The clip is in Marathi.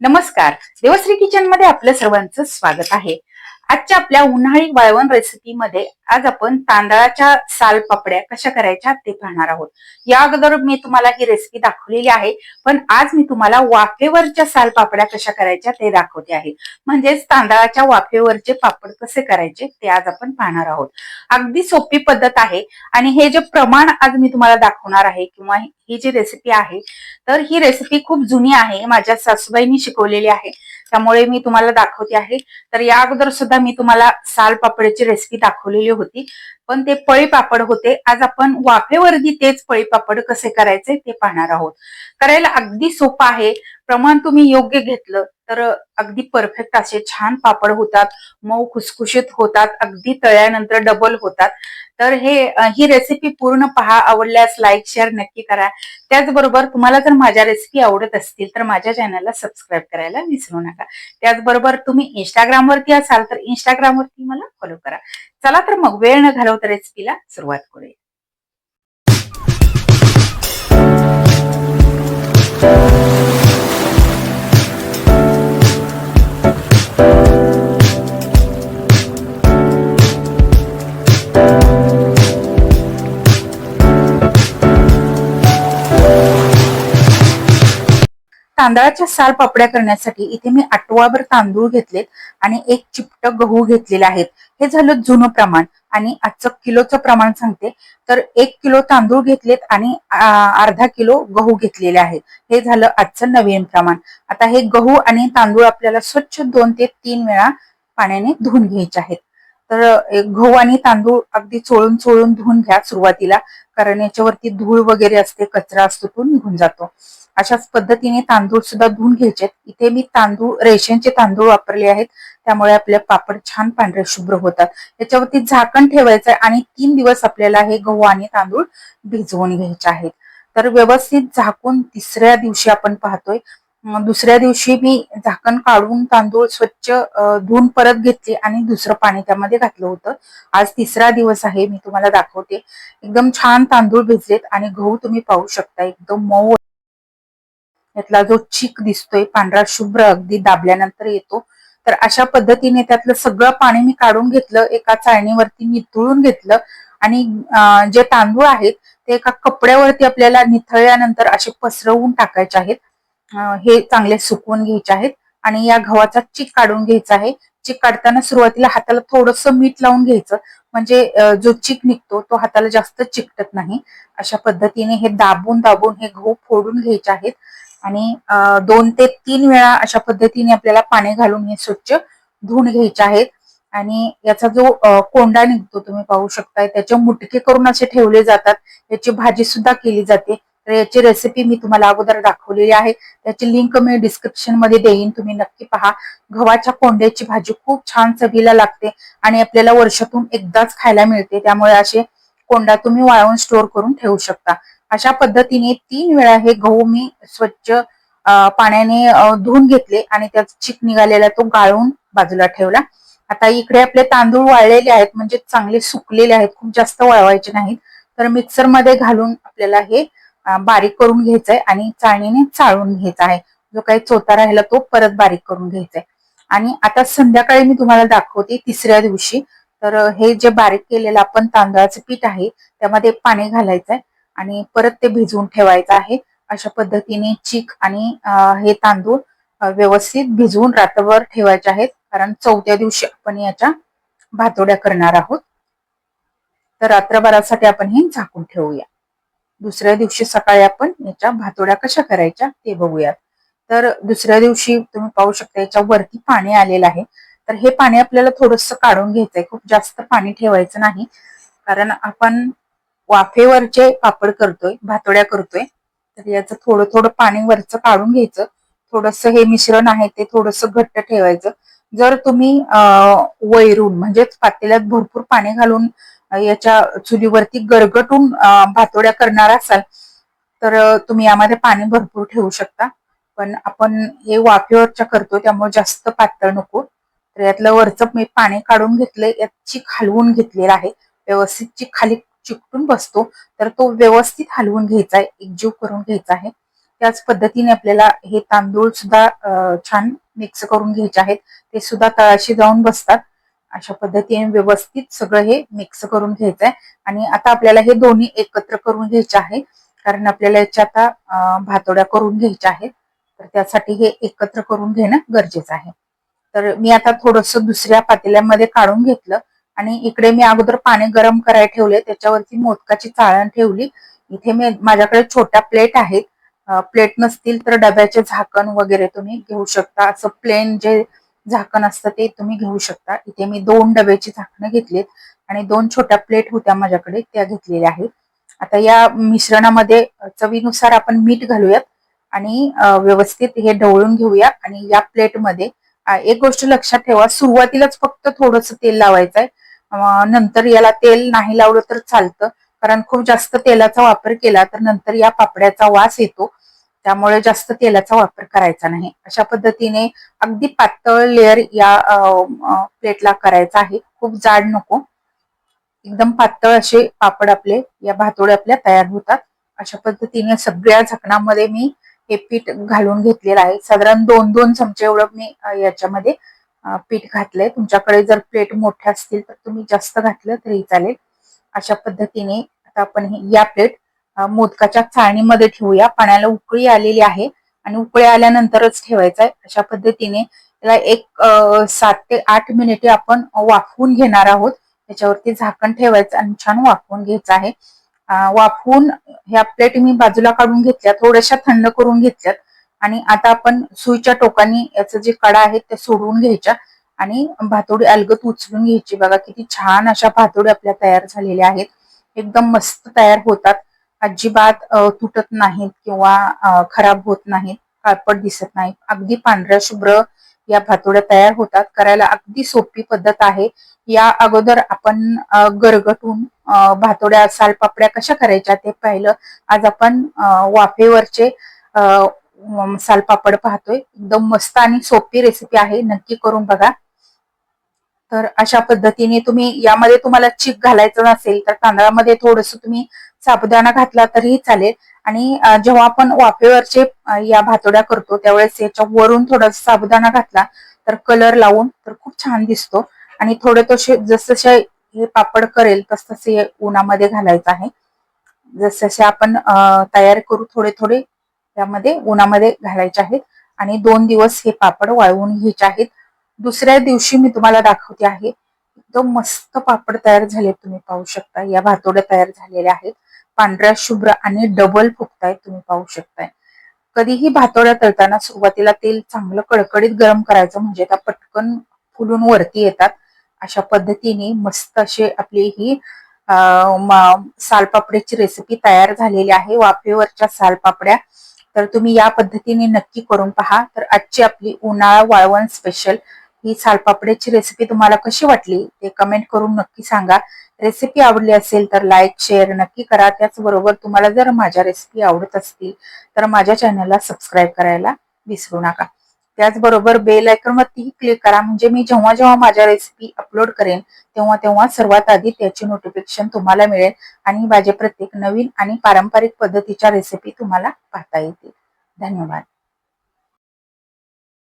नमस्कार. देवश्री किचन मध्ये आपल्या सर्वांचं स्वागत आहे. आजच्या आपल्या उन्हाळी वाळवण रेसिपी मध्ये आज आपण तांदळाच्या साल पापड्या कशा करायच्या ते पाहणार आहोत. या अगोदर मी तुम्हाला ही रेसिपी दाखवलेली आहे, पण आज मी तुम्हाला वाफेवरच्या साल पापड्या कशा करायच्या ते दाखवते आहे. म्हणजेच तांदळाच्या वाफेवरचे पापड कसे करायचे ते आज आपण पाहणार आहोत. अगदी सोपी पद्धत आहे आणि हे जे प्रमाण आज मी तुम्हाला दाखवणार आहे किंवा ही जी रेसिपी आहे, तर ही रेसिपी खूप जुनी आहे. माझ्या सासूबाईंनी शिकवलेली आहे, त्यामुळे मी तुम्हाला दाखवते आहे. तर या अगोदर सुद्धा मी तुम्हाला साल पापडची रेसिपी दाखवलेली होती, पण ते पळी पापड होते. आज आपण वाफेवरती तेच पळी पापड कसे करायचे ते पाहणार आहोत. करायला अगदी सोपं आहे. प्रमाण तुम्ही योग्य घेतलं तर अगदी परफेक्ट असे छान पापड होतात, मऊ खुसखुशीत होतात, अगदी तळल्यानंतर डबल होतात. तर ही रेसिपी पूर्ण पहा. आवडल्यास लाईक शेअर नक्की करा. त्याचबरोबर तुम्हाला जर माझ्या रेसिपी आवडत असतील तर माझ्या चॅनलला सबस्क्राईब करायला विसरू नका. त्याचबरोबर तुम्ही इंस्टाग्रामवरती असाल तर इंस्टाग्रामवरती मला फॉलो करा. चला तर मग वेळ न घालवता रेसिपीला सुरुवात करूया. तांदळाच्या साल पापड्या करण्यासाठी इथे मी आटवाभर तांदूळ घेतलेत आणि एक चिपट गहू घेतलेले आहेत. हे झालं जुनं प्रमाण आणि आजचं किलोचं प्रमाण सांगते. तर 1 किलो तांदूळ घेतलेत आणि अर्धा किलो गहू घेतलेले आहेत. हे झालं आजचं नवीन प्रमाण. आता हे गहू आणि तांदूळ आपल्याला स्वच्छ 2 ते 3 वेळा पाण्याने धुवून घ्यायचे आहेत. तर गहू आणि तांदूळ अगदी चोळून चोळून धुवून घ्या सुरुवातीला, कारण याच्यावरती धूळ वगैरे असते, कचरा असतो, तो निघून जातो. अशाच पद्धतीने तांदूळ सुद्धा धुवून घ्यायचे. इथे मी रेशनचे तांदूळ वापरले आहेत, त्यामुळे आपले पापड छान पांढरे शुभ्र होतात. याच्यावरती झाकण ठेवायचंय आणि 3 दिवस आपल्याला हे गहू आणि तांदूळ भिजवून घ्यायचे आहेत. तर व्यवस्थित झाकून तिसऱ्या दिवशी आपण पाहतोय. दुसऱ्या दिवशी मी झाकण काढून तांदूळ स्वच्छ धुवून परत घेतले आणि दुसरं पाणी त्यामध्ये घातलं होतं. आज तिसरा दिवस आहे, मी तुम्हाला दाखवते. एकदम छान तांदूळ भिजलेत आणि गहू तुम्ही पाहू शकता एकदम मऊ. यातला जो चीक दिसतोय पांढरा शुभ्र अगदी दाबल्यानंतर येतो. तर अशा पद्धतीने त्यातलं सगळं पाणी मी काढून घेतलं, एका चाळणीवरती निथळून घेतलं आणि जे तांदूळ आहेत ते एका कपड्यावरती आपल्याला निथळल्यानंतर असे पसरवून टाकायचे आहेत. हे चांगले सुकवून घ्यायचे आहेत आणि या गव्हाचा चीक काढून घ्यायचा आहे. चीक काढताना सुरुवातीला हाताला थोडंसं मीठ लावून घ्यायचं, म्हणजे जो चीक निघतो तो हाताला जास्त चिकटत नाही. अशा पद्धतीने हे दाबून दाबून हे गहू फोडून घ्यायचे आहेत आणि 2 ते 3 वेळा अशा पद्धतीने आपल्याला पाणी घालून हे स्वच्छ धुवून घ्यायचे आहेत. आणि याचा जो कोंडा निघतो तुम्ही पाहू शकताय, त्याचे मुटके करून असे ठेवले जातात. याची भाजी सुद्धा केली जाते. तर याची रेसिपी मी तुम्हाला अगोदर दाखवलेली आहे, त्याची लिंक मी डिस्क्रिप्शन मध्ये देईन, तुम्ही नक्की पहा. गव्हाच्या कोंड्याची भाजी खूप छान चवीला लागते आणि आपल्याला वर्षातून एकदाच खायला मिळते. त्यामुळे असे कोंडा तुम्ही वाळवून स्टोअर करून ठेवू शकता. अशा पद्धतीने 3 वेळा हे गहू मी स्वच्छ पाण्याने धुवून घेतले आणि त्याचा चीक निघालेला तो गाळून बाजूला ठेवला. आता इकडे आपले तांदूळ वाळलेले आहेत, म्हणजे चांगले सुकलेले आहेत, खूप जास्त वाळवायचे नाहीत. तर मिक्सर मध्ये घालून आपल्याला हे बारीक करून घ्यायचंय आणि चाळणीने चाळून घ्यायचा आहे. जो काही चोथा राहिला तो परत बारीक करून घ्यायचाय. आणि आता संध्याकाळी मी तुम्हाला दाखवते तिसऱ्या दिवशी. तर हे जे बारीक केलेलं आपण तांदळाचं पीठ आहे त्यामध्ये पाणी घालायचंय आणि परत ते भिजवून ठेवायचं आहे. अशा पद्धतीने चीक आणि हे तांदूळ व्यवस्थित भिजवून रात्रभर ठेवायचे आहेत, कारण चौथ्या दिवशी आपण याच्या भातोड्या करणार आहोत. तर रात्रभरासाठी आपण हे झाकून ठेवूया. दुसऱ्या दिवशी सकाळी आपण याच्या भातोड्या कशा करायच्या ते बघूयात. तर दुसऱ्या दिवशी तुम्ही पाहू शकता याच्या वरती पाणी आलेलं आहे. तर हे पाणी आपल्याला थोडंसं काढून घ्यायचंय, खूप जास्त पाणी ठेवायचं नाही, कारण आपण वाफेवरचे पापड करतोय, भातोड्या करतोय. तर याचं थोडं थोडं पाणी वरचं काढून घ्यायचं. थोडंसं हे मिश्रण आहे ते थोडंसं घट्ट ठेवायचं. जर तुम्ही वैरून म्हणजेच पातेल्यात भरपूर पाणी घालून याच्या चुलीवरती गरगटून भातोड्या करणार असाल तर तुम्ही यामध्ये पाणी भरपूर ठेवू शकता. पण आपण हे वाफेवरच्या करतो त्यामुळे जास्त पातळ नको. तर यातलं वरचं मी पाणी काढून घेतलंय, यात चीक हलवून घेतलेला आहे. व्यवस्थित चीक खाली चिकटून बसतो, तर तो व्यवस्थित हलवून घ्यायचा आहे, एकजीव करून घ्यायचा आहे. त्याच पद्धतीने आपल्याला हे तांदूळ सुद्धा छान मिक्स करून घ्यायचे आहेत. ते सुद्धा तळाशी जाऊन बसतात. अशा पद्धतीने व्यवस्थित सगळं हे मिक्स करून घ्यायचं आहे. आणि आता आपल्याला हे दोन्ही एकत्र करून घ्यायचे आहे, कारण आपल्याला याच्या आता भातोड्या करून घ्यायच्या आहेत. तर त्यासाठी हे एकत्र करून घेणं गरजेचं आहे. तर मी आता थोडस दुसऱ्या पातेल्यामध्ये काढून घेतलं आणि इकडे मी अगोदर पाणी गरम करायला ठेवले, त्याच्यावरती मोदकाची चाळण ठेवली. इथे मी माझ्याकडे छोट्या प्लेट आहेत. प्लेट नसतील तर डब्याचे झाकण वगैरे तुम्ही घेऊ शकता. असं प्लेन जे झाकण असतं ते तुम्ही घेऊ शकता. इथे मी 2 डब्याची झाकणं घेतलीत आणि 2 छोट्या प्लेट होत्या माझ्याकडे, त्या घेतलेल्या आहेत. आता या मिश्रणामध्ये चवीनुसार आपण मीठ घालूयात आणि व्यवस्थित हे ढवळून घेऊया. आणि या प्लेटमध्ये एक गोष्ट लक्षात ठेवा, सुरुवातीलाच फक्त थोडंसं तेल लावायचं आहे. नंतर याला तेल नाही लावलं तर चालतं, कारण खूप जास्त तेलाचा वापर केला तर नंतर या पापड्याचा वास येतो. त्यामुळे जास्त तेलाचा वापर करायचा नाही. अशा पद्धतीने अगदी पातळ लेअर या प्लेटला करायचा आहे, खूप जाड नको. एकदम पातळ असे पापड आपले या भातोड्या आपल्या तयार होतात. अशा पद्धतीने सगळ्या झाकणामध्ये मी हे पीठ घालून घेतलेलं आहे. साधारण 2-2 चमचे एवढं मी याच्यामध्ये पीठ घातलंय. तुमच्याकडे जर प्लेट मोठ्या असतील तर तुम्ही जास्त घातलं तरी चालेल. अशा पद्धतीने आता आपण या प्लेट मोदकाच्या चाळणीमध्ये ठेवूया. पाण्याला उकळी आलेली आहे आणि उकळी आल्यानंतरच ठेवायचं आहे. अशा पद्धतीने त्याला एक 7 ते 8 मिनिटे आपण वाफवून घेणार आहोत. त्याच्यावरती झाकण ठेवायचं आणि छान वाफवून घ्यायचं आहे. वाफवून ह्या प्लेट मी बाजूला काढून घेतल्या, थोड्याशा थंड करून घेतल्यात. आणि आता आपण सुईच्या टोकानी याचं जे कडा आहे ते सोडवून घ्यायच्या आणि भातोडी अलगद उचलून घ्यायची. बघा किती छान अशा भातोडी आपल्या तयार झालेल्या आहेत. एकदम मस्त तयार होतात. अजिबात तुटत नाहीत किंवा खराब होत नाहीत, काळपट दिसत नाही. अगदी पांढऱ्या शुभ्र या भातोड्या तयार होतात. करायला अगदी सोपी पद्धत आहे. या अगोदर आपण गरगटून भातोड्या सालपापड्या कशा करायच्या ते पाहिलं. आज आपण वाफेवरचे सालपापड पाहतोय. एकदम मस्त आणि सोपी रेसिपी आहे, नक्की करून बघा. तर अशा पद्धतीने तुम्ही यामध्ये तुम्हाला चीक घालायचं नसेल तर तांदळामध्ये थोडस तुम्ही साबुदाणा घातला तरीही चालेल. आणि जेव्हा आपण वाफेवरचे या भातोड्या करतो त्यावेळेस याच्या वरून थोडासा साबुदाणा घातला तर कलर लावून तर खूप छान दिसतो. आणि थोडे तसे जसजसे हे पापड करेल तसतसे उन्हामध्ये घालायचं आहे. जसजसे आपण तयार करू थोडे थोडे त्यामध्ये उन्हामध्ये घालायचे आहेत. आणि 2 दिवस हे पापड वाळवून घ्यायचे आहेत. दुसऱ्या दिवशी मी तुम्हाला दाखवते आहे. एकदम मस्त पापड तयार झाले, तुम्ही पाहू शकता. या भातोड्या तयार झालेल्या आहेत, पांढऱ्या शुभ्र आणि डबल फुगतायत, तुम्ही पाहू शकताय. कधीही भातोड्या तळताना सुरुवातीला तेल चांगलं कडकडीत गरम करायचं, म्हणजे त्या पटकन फुलून वरती येतात. अशा पद्धतीने मस्त अशी आपली ही सालपापड्याची रेसिपी तयार झालेली आहे, वाफेवरच्या सालपापड्या. तर तुम्ही या पद्धतीने नक्की करून पहा. तर आजची आपली उन्हाळा वाळवण स्पेशल ही सालपापड्याची रेसिपी तुम्हाला कशी वाटली ते कमेंट करून नक्की सांगा. रेसिपी आवडली असेल तर लाईक शेअर नक्की करा. त्याचबरोबर तुम्हाला जर माझ्या रेसिपी आवडत असतील तर माझ्या चॅनलला सबस्क्राईब करायला विसरू नका. त्याचबरोबर बेल आयकॉनवरती क्लिक करा, म्हणजे मी जेव्हा जेव्हा माझ्या रेसिपी अपलोड करेन तेव्हा तेव्हा सर्वात आधी त्याची नोटिफिकेशन तुम्हाला मिळेल आणि माझे प्रत्येक नवीन आणि पारंपरिक पद्धतीच्या रेसिपी तुम्हाला पाहता येतील. धन्यवाद.